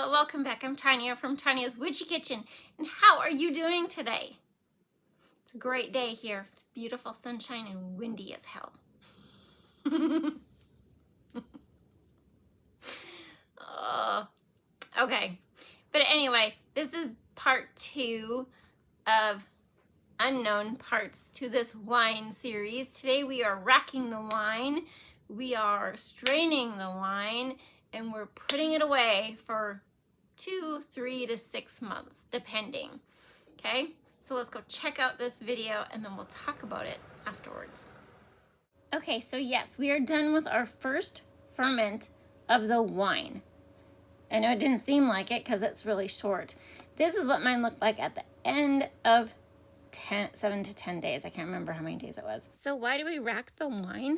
Hello, welcome back. I'm Tonya from Tonya's Witchy Kitchen. And how are you doing today? It's a great day here. It's beautiful sunshine and windy as hell. Okay. But anyway, this is part 2 of unknown parts to this wine series. Today we are racking the wine, we are straining the wine, and we're putting it away for 2, 3 to 6 months, depending. Okay, so let's go check out this video and then we'll talk about it afterwards. Okay, so yes, we are done with our first ferment of the wine. I know it didn't seem like it because it's really short. This is what mine looked like at the end of 7 to 10 days. I can't remember how many days it was. So why do we rack the wine?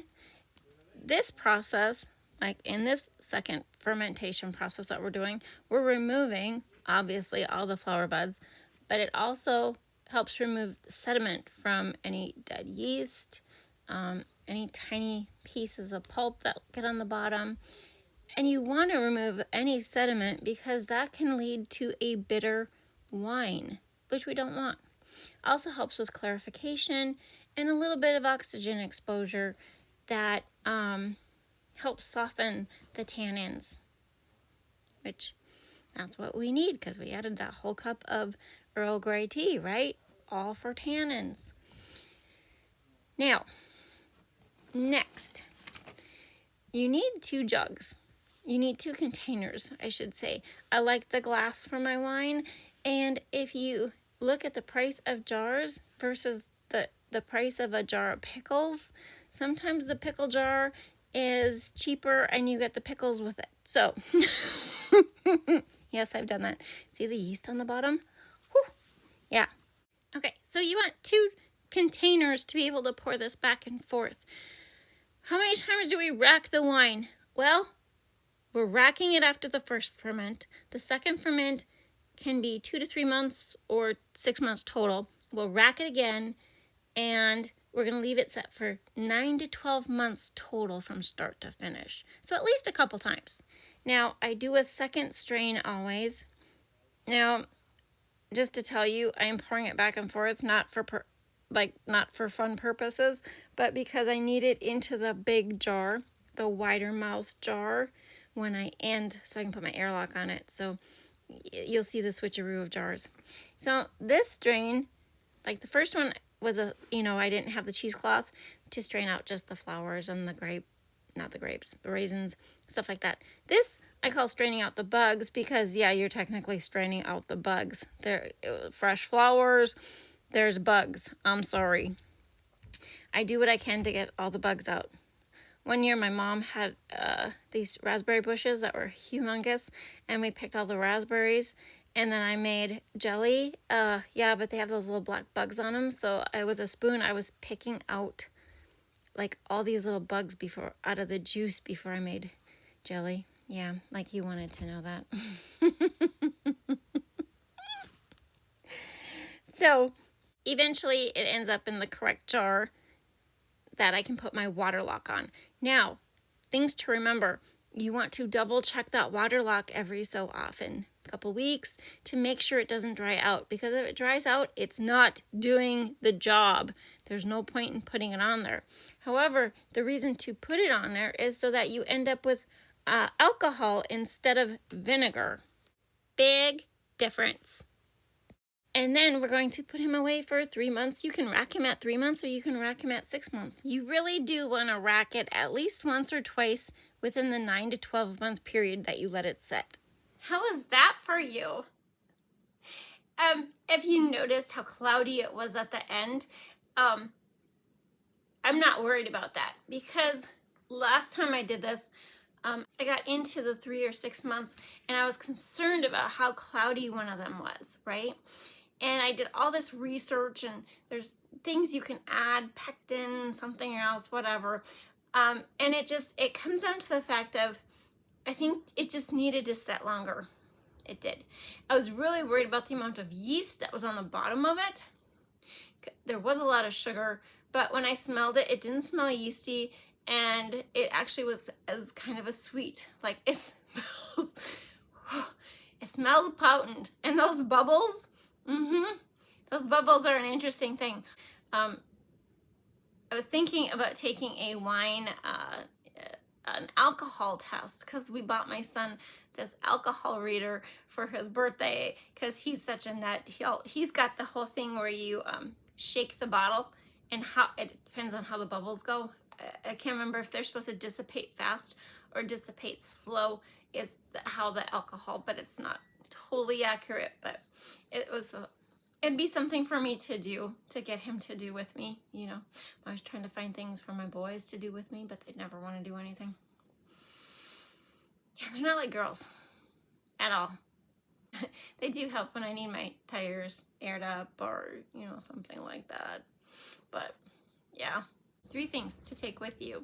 This process, like in this second fermentation process that we're doing, we're removing obviously all the flower buds, but it also helps remove the sediment from any dead yeast, any tiny pieces of pulp that get on the bottom. And you want to remove any sediment because that can lead to a bitter wine, which we don't want. Also helps with clarification and a little bit of oxygen exposure that helps soften the tannins, which that's what we need because we added that whole cup of Earl Grey tea, right? All for tannins. Now, next, you need 2 jugs. You need 2 containers, I should say. I like the glass for my wine, and if you look at the price of jars versus the price of a jar of pickles, sometimes the pickle jar is cheaper and you get the pickles with it. So, yes, I've done that. See the yeast on the bottom? Whew. Yeah. Okay, so you want 2 containers to be able to pour this back and forth. How many times do we rack the wine? Well, we're racking it after the first ferment. The second ferment can be 2 to 3 months or 6 months total. We'll rack it again, and we're going to leave it set for 9 to 12 months total from start to finish. So at least a couple times. Now, I do a second strain always. Now, just to tell you, I am pouring it back and forth, not for fun purposes, but because I need it into the big jar, the wider mouth jar, when I end, so I can put my airlock on it. So you'll see the switcheroo of jars. So this strain, like the first one was I didn't have the cheesecloth to strain out just the flowers and the raisins, stuff like that. This I call straining out the bugs because, yeah, you're technically straining out the bugs. They're fresh flowers, there's bugs. I'm sorry. I do what I can to get all the bugs out. One year my mom had these raspberry bushes that were humongous, and we picked all the raspberries, and then I made jelly. But they have those little black bugs on them, so with a spoon I was picking out like all these little bugs out of the juice before I made jelly. Yeah, like you wanted to know that. So eventually it ends up in the correct jar that I can put my water lock on. Now, things to remember. You want to double check that water lock every so often, a couple weeks, to make sure it doesn't dry out. Because if it dries out, it's not doing the job. There's no point in putting it on there. However, the reason to put it on there is so that you end up with alcohol instead of vinegar. Big difference. And then we're going to put him away for 3 months. You can rack him at 3 months or you can rack him at 6 months. You really do want to rack it at least once or twice within the 9 to 12 month period that you let it set. How is that for you? If you noticed how cloudy it was at the end, I'm not worried about that because last time I did this, I got into the 3 or 6 months and I was concerned about how cloudy one of them was, right? And I did all this research, and there's things you can add, pectin, something else, whatever. And it comes down to the fact of, I think it just needed to set longer. It did. I was really worried about the amount of yeast that was on the bottom of it. There was a lot of sugar, but when I smelled it, it didn't smell yeasty, and it actually was as kind of a sweet, like it smells smells potent. And those bubbles, those bubbles are an interesting thing. I was thinking about taking a wine, an alcohol test, because we bought my son this alcohol reader for his birthday, because he's such a nut. He's got the whole thing where you shake the bottle, and how it depends on how the bubbles go. I can't remember if they're supposed to dissipate fast or dissipate slow is how the alcohol, but it's not totally accurate. But it'd be something for me to do, to get him to do with me, you know. I was trying to find things for my boys to do with me, but they'd never want to do anything. Yeah, they're not like girls at all. They do help when I need my tires aired up or, you know, something like that. But yeah, 3 things to take with you.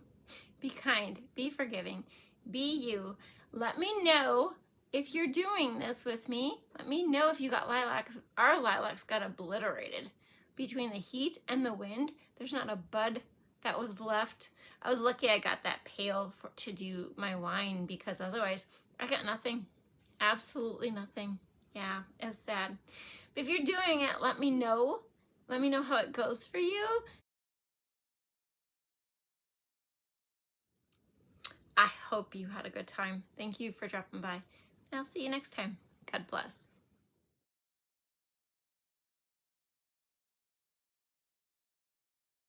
Be kind, be forgiving, be you. Let me know if you're doing this with me. Let me know if you got lilacs. Our lilacs got obliterated between the heat and the wind. There's not a bud that was left. I was lucky I got that pail to do my wine, because otherwise I got nothing. Absolutely nothing. Yeah, it's sad. But if you're doing it, let me know. Let me know how it goes for you. I hope you had a good time. Thank you for dropping by. And I'll see you next time. God bless.